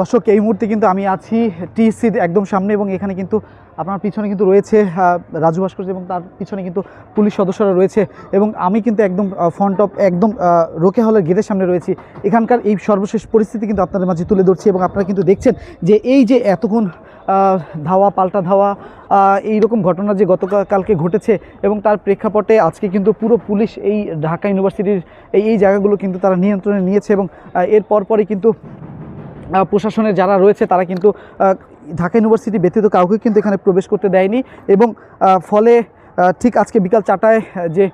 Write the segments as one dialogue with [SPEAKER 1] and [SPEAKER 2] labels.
[SPEAKER 1] দর্শক এই মুহূর্তে কিন্তু আমি আছি টিএসসির একদম সামনে এবং এখানে কিন্তু আপনার পিছনে কিন্তু রয়েছে রাজু ভাস্কর্য এবং তার পিছনে কিন্তু পুলিশ সদস্যরা রয়েছে এবং আমি কিন্তু একদম ফ্রন্ট অফ একদম রোকেয়া হলের গেটের সামনে রয়েছি। এখানকার এই সর্বশেষ পরিস্থিতি কিন্তু আপনাদের মাঝে তুলে ধরছি এবং আপনারা কিন্তু দেখছেন যে এই যে এতক্ষণ ধাওয়া পাল্টা ধাওয়া এইরকম ঘটনা যে গতকালকে ঘটেছে এবং তার প্রেক্ষাপটে আজকে কিন্তু পুরো পুলিশ এই ঢাকা ইউনিভার্সিটির এই জায়গাগুলো কিন্তু তারা নিয়ন্ত্রণে নিয়েছে এবং এর পরপরই কিন্তু প্রশাসনের যারা রয়েছে তারা কিন্তু ঢাকা ইউনিভার্সিটি ব্যতীত কাউকে কিন্তু এখানে প্রবেশ করতে দেয়নি এবং ফলে ঠিক আজকে বিকাল 4টায় যে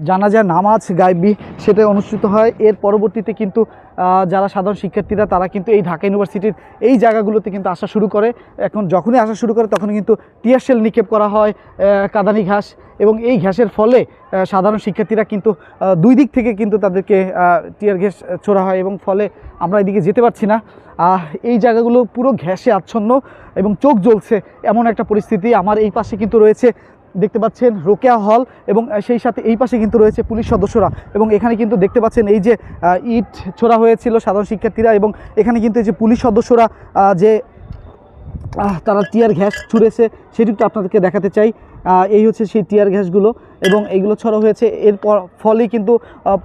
[SPEAKER 1] জানাজা নামাজ গায়বী সেটা অনুষ্ঠিত হয়। এর পরবর্তীতে কিন্তু যারা সাধারণ শিক্ষার্থীরা তারা কিন্তু এই ঢাকা ইউনিভার্সিটির এই জায়গাগুলোতে কিন্তু আসা শুরু করে। এখন যখনই আসা শুরু করে তখনই কিন্তু টিয়ার শেল নিক্ষেপ করা হয়, কাঁদানি ঘাস, এবং এই ঘাসের ফলে সাধারণ শিক্ষার্থীরা কিন্তু দুই দিক থেকে কিন্তু তাদেরকে টিয়ার গ্যাস ছোড়া হয় এবং ফলে আমরা এদিকে যেতে পারছি না। এই জায়গাগুলো পুরো ঘ্যাসে আচ্ছন্ন এবং চোখ জ্বলছে এমন একটা পরিস্থিতি। আমার এই পাশে কিন্তু রয়েছে, দেখতে পাচ্ছেন, রোকেয়া হল এবং সেই সাথে এই পাশে কিন্তু রয়েছে পুলিশ সদস্যরা এবং এখানে কিন্তু দেখতে পাচ্ছেন এই যে ইট ছোড়া হয়েছিল সাধারণ শিক্ষার্থীরা এবং এখানে কিন্তু এই যে পুলিশ সদস্যরা যে তারা টিয়ার গ্যাস ছুঁড়েছে সেটিও আপনাদেরকে দেখাতে চাই। এই হচ্ছে সেই টিয়ার গ্যাসগুলো এবং এইগুলো ছড়া হয়েছে। এর ফলেই কিন্তু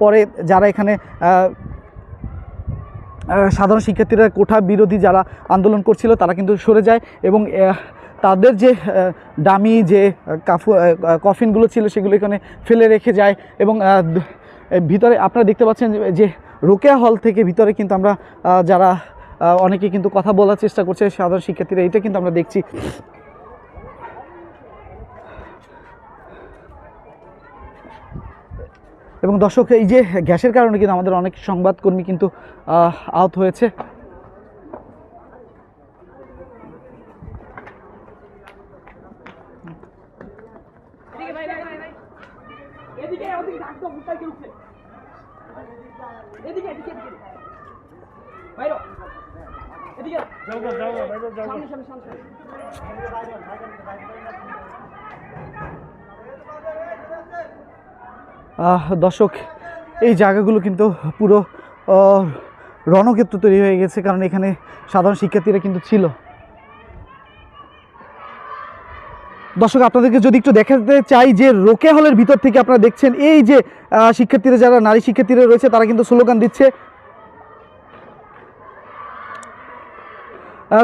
[SPEAKER 1] পরে যারা এখানে সাধারণ শিক্ষার্থীরা কোঠা বিরোধী যারা আন্দোলন করছিল তারা কিন্তু সরে যায় এবং তাদের যে দামি যে কফিনগুলো ছিল সেগুলো এখানে ফেলে রেখে যায় এবং ভিতরে আপনারা দেখতে পাচ্ছেন যে রোকেয়া হল থেকে ভিতরে কিন্তু আমরা যারা অনেকে কিন্তু কথা বলার চেষ্টা করছে সাধারণ শিক্ষার্থীরা, এটা কিন্তু আমরা দেখছি। এবং দর্শক এই যে গ্যাসের কারণে কিন্তু আমাদের অনেক সংবাদকর্মী কিন্তু আহত হয়েছে। দর্শক এই জায়গাগুলো কিন্তু পুরো রণক্ষেত্র তৈরি হয়ে গেছে, কারণ এখানে সাধারণ শিক্ষার্থীরা কিন্তু ছিল। দর্শক আপনাদেরকে যদি একটু দেখাতে চাই যে রোকেয়া হলের ভিতর থেকে আপনারা দেখছেন এই যে শিক্ষার্থীরা, যারা নারী শিক্ষার্থীরা রয়েছে তারা কিন্তু স্লোগান দিচ্ছে।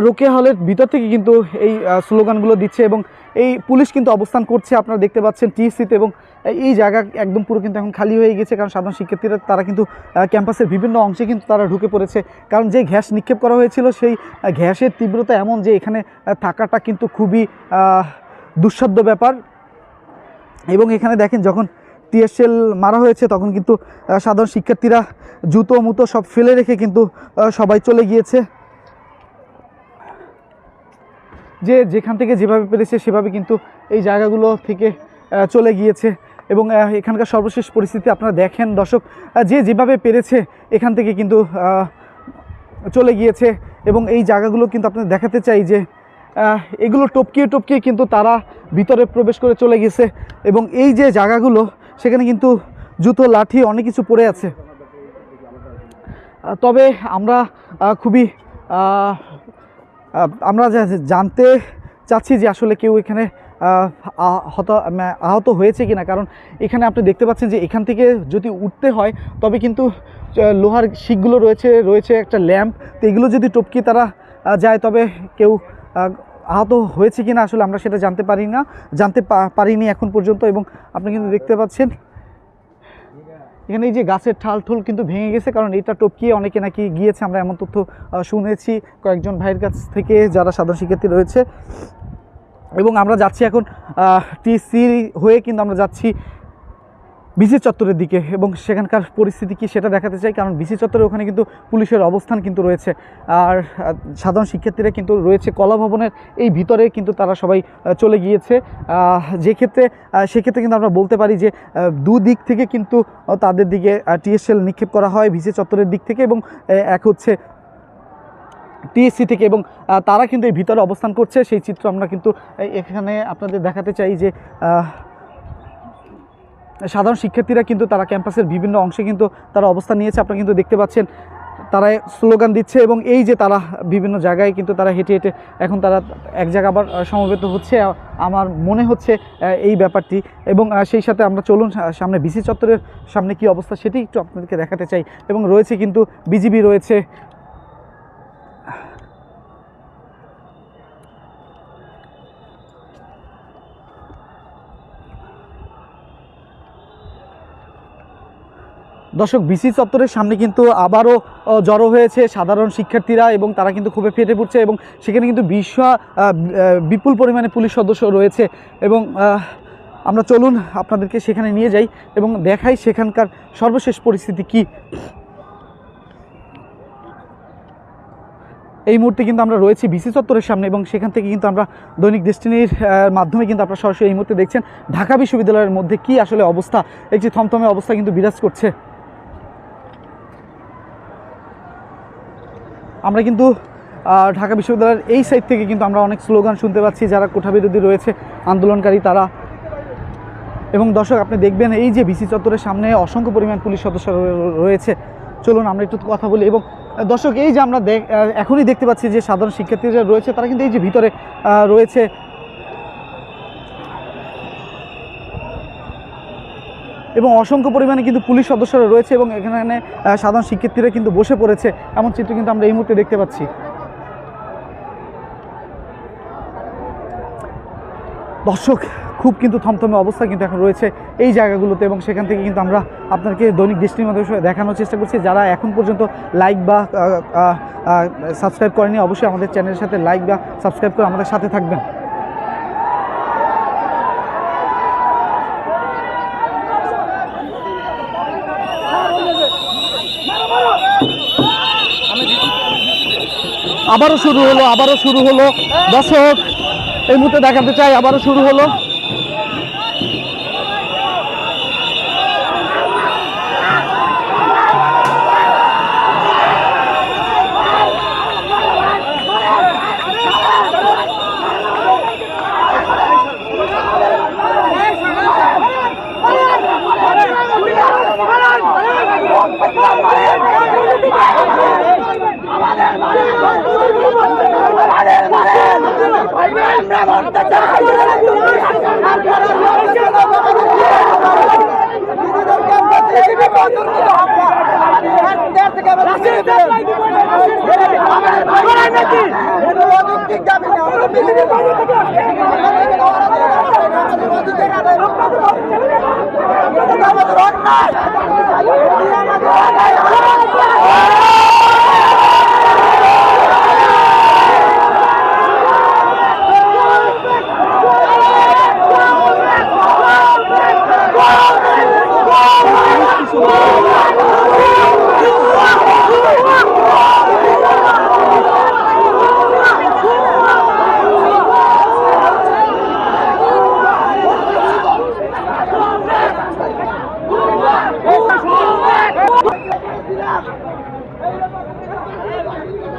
[SPEAKER 1] রোকেয়া হলের ভিতর থেকে কিন্তু এই স্লোগানগুলো দিচ্ছে এবং এই পুলিশ কিন্তু অবস্থান করছে, আপনারা দেখতে পাচ্ছেন টিএসসিতে, এবং এই জায়গা একদম পুরো কিন্তু এখন খালি হয়ে গেছে, কারণ সাধারণ শিক্ষার্থীরা তারা কিন্তু ক্যাম্পাসের বিভিন্ন অংশে কিন্তু তারা ঢুকে পড়েছে। কারণ যে গ্যাস নিক্ষেপ করা হয়েছিল সেই গ্যাসের তীব্রতা এমন যে এখানে থাকাটা কিন্তু খুবই দুঃসাধ্য ব্যাপার। এবং এখানে দেখেন যখন টিয়ার শেল মারা হয়েছে তখন কিন্তু সাধারণ শিক্ষার্থীরা জুতো মুতো সব ফেলে রেখে কিন্তু সবাই চলে গিয়েছে, যে যেখান থেকে যেভাবে পেরেছে সেভাবে কিন্তু এই জায়গাগুলো থেকে চলে গিয়েছে। এবং এখানকার সর্বশেষ পরিস্থিতি আপনারা দেখেন দর্শক, যে যেভাবে পেরেছে এখান থেকে কিন্তু চলে গিয়েছে। এবং এই জায়গাগুলো কিন্তু আপনাদের দেখাতে চাই যে এগুলো টপকিয়ে টপকিয়ে কিন্তু তারা ভিতরে প্রবেশ করে চলে গেছে এবং এই যে জায়গাগুলো সেখানে কিন্তু জুতো লাঠি অনেক কিছু পড়ে আছে। তবে আমরা খুবই আমরা জানতে চাচ্ছি যে আসলে কেউ এখানে আহত হয়েছে কিনা, কারণ এখানে আপনি দেখতে পাচ্ছেন যে এখান থেকে যদি উঠতে হয় তবে কিন্তু লোহার শিকগুলো রয়েছে একটা ল্যাম্প, তো এগুলো যদি টপকিয়ে তারা যায় তবে কেউ আহত হয়েছে কিনা আসলে আমরা সেটা জানতে পারিনি এখন পর্যন্ত। এবং আপনি কিন্তু দেখতে পাচ্ছেন এখানে এই যে গাছের ঠাল কিন্তু ভেঙে গেছে, কারণ এটা টপকিয়ে অনেকে নাকি গিয়েছে, আমরা এমন তথ্য শুনেছি কয়েকজন ভাইয়ের কাছ থেকে যারা সাধারণ শিক্ষার্থী রয়েছে। এবং আমরা যাচ্ছি এখন টিএসসি হয়ে কিন্তু আমরা যাচ্ছি বিসি চত্বরের দিকে এবং সেখানকার পরিস্থিতি কি সেটা দেখাতে চাই, কারণ বিসি চত্বরে ওখানে কিন্তু পুলিশের অবস্থান কিন্তু রয়েছে আর সাধারণ শিক্ষার্থীরা কিন্তু রয়েছে কলা ভবনের এই ভিতরে কিন্তু তারা সবাই চলে গিয়েছে। সেক্ষেত্রে কিন্তু আমরা বলতে পারি যে দুদিক থেকে কিন্তু তাদের দিকে টিয়ার শেল নিক্ষেপ করা হয়, বিসি চত্বরের দিক থেকে এবং এক হচ্ছে টিএসসি থেকে, এবং তারা কিন্তু এই ভিতরে অবস্থান করছে। সেই চিত্র আমরা কিন্তু এখানে আপনাদের দেখাতে চাই যে সাধারণ শিক্ষার্থীরা কিন্তু তারা ক্যাম্পাসের বিভিন্ন অংশে কিন্তু তারা অবস্থান নিয়েছে। আপনারা কিন্তু দেখতে পাচ্ছেন তারা স্লোগান দিচ্ছে এবং এই যে তারা বিভিন্ন জায়গায় কিন্তু তারা হেঁটে হেঁটে এখন তারা এক জায়গায় আবার সমবেত হচ্ছে আমার মনে হচ্ছে এই ব্যাপারটি। এবং সেই সাথে আমরা চলুন সামনে বিসি চত্বরের সামনে কি অবস্থা সেটি একটু আপনাদেরকে দেখাতে চাই। এবং রয়েছে কিন্তু বিজিবি রয়েছে, দর্শক বিসি চত্বরের সামনে কিন্তু আবারও জড়ো হয়েছে সাধারণ শিক্ষার্থীরা এবং তারা কিন্তু খুবই ফেটে পড়ছে এবং সেখানে কিন্তু বিপুল পরিমাণে পুলিশ সদস্য রয়েছে। এবং আমরা চলুন আপনাদেরকে সেখানে নিয়ে যাই এবং দেখাই সেখানকার সর্বশেষ পরিস্থিতি কি। এই মুহূর্তে কিন্তু আমরা রয়েছি বিসি চত্বরের সামনে এবং সেখান থেকে কিন্তু আমরা দৈনিক ডেস্টিনির মাধ্যমে কিন্তু আপনারা সরাসরি এই মুহূর্তে দেখছেন ঢাকা বিশ্ববিদ্যালয়ের মধ্যে কি আসলে অবস্থা, একটি থমথমে অবস্থা কিন্তু বিরাজ করছে। আমরা কিন্তু ঢাকা বিশ্ববিদ্যালয়ের এই সাইড থেকে কিন্তু আমরা অনেক স্লোগান শুনতে পাচ্ছি যারা কোঠা বিরোধী রয়েছে আন্দোলনকারী তারা। এবং দর্শক আপনি দেখবেন এই যে বিসি চত্বরের সামনে অসংখ্য পরিমাণ পুলিশ সদস্য রয়েছে। চলুন আমরা একটু কথা বলি। এবং দর্শক এই যে আমরা এখনই দেখতে পাচ্ছি যে সাধারণ শিক্ষার্থীরা রয়েছে তারা কিন্তু এই যে ভিতরে রয়েছে এবং অসংখ্য পরিমাণে কিন্তু পুলিশ সদস্যরা রয়েছে এবং এখানে সাধারণ শিক্ষার্থীরা কিন্তু বসে পড়েছে, এমন চিত্র কিন্তু আমরা এই মুহূর্তে দেখতে পাচ্ছি। দর্শক খুব কিন্তু থমথমে অবস্থা কিন্তু এখন রয়েছে এই জায়গাগুলোতে এবং সেখান থেকে কিন্তু আমরা আপনাদেরকে দৈনিক দৃষ্টির মাধ্যমে দেখানোর চেষ্টা করছি। যারা এখন পর্যন্ত লাইক বা সাবস্ক্রাইব করেনি অবশ্যই আমাদের চ্যানেলের সাথে লাইক বা সাবস্ক্রাইব করে আমাদের সাথে থাকবেন। আবারও শুরু হলো দর্শক এই মুহূর্তে দেখাতে চাই আবারও শুরু হলো।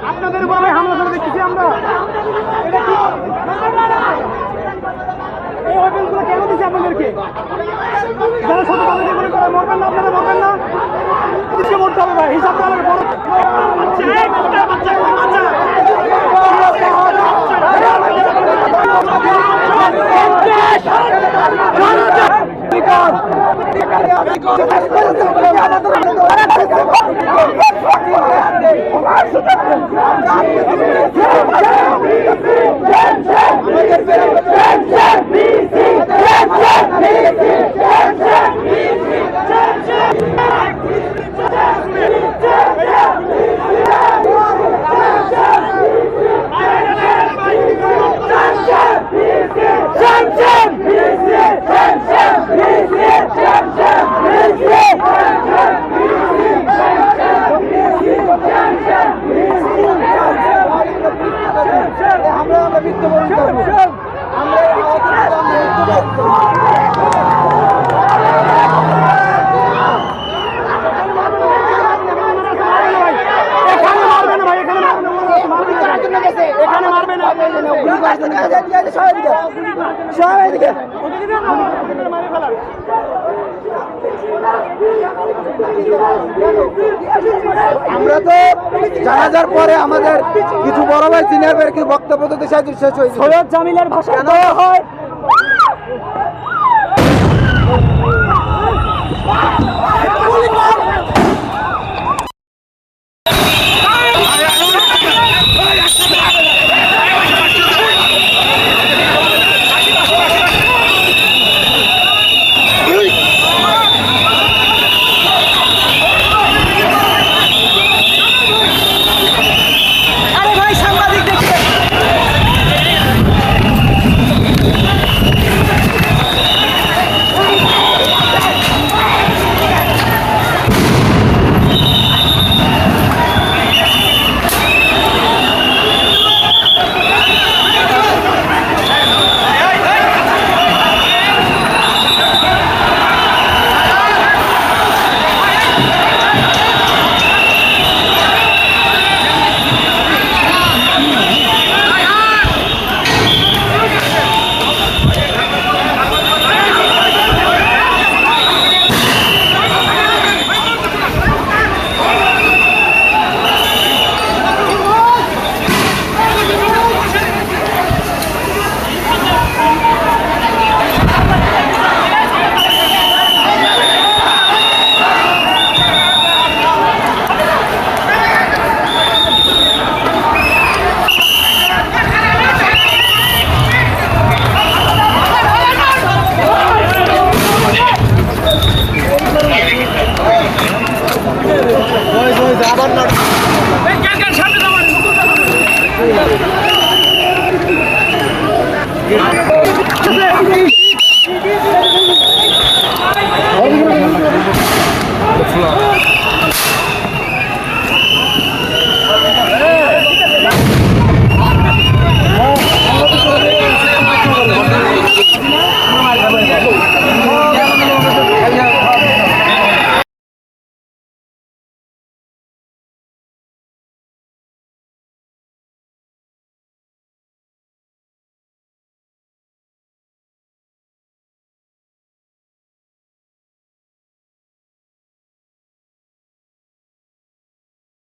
[SPEAKER 2] আপনাদের উপর হামলা করে দেখতেছি আমরা। এই ওয়েপনগুলো কেন দিচ্ছে আপনাদেরকে? যারা ছোট তাদেরকে মনে করে মরবেন না, আপনারা মরবেন না, মরতে হবে ভাই, হিসাব তাহলে বড় সবাই
[SPEAKER 3] আমরা তো জানাজার পরে আমাদের কিছু বড় ভাই সিনিয়র ভাইয়ের কিছু বক্তব্য দিতে শেষ হয়েছে।
[SPEAKER 2] সৈয়দ জামিলের ভাষায় দেওয়া হয়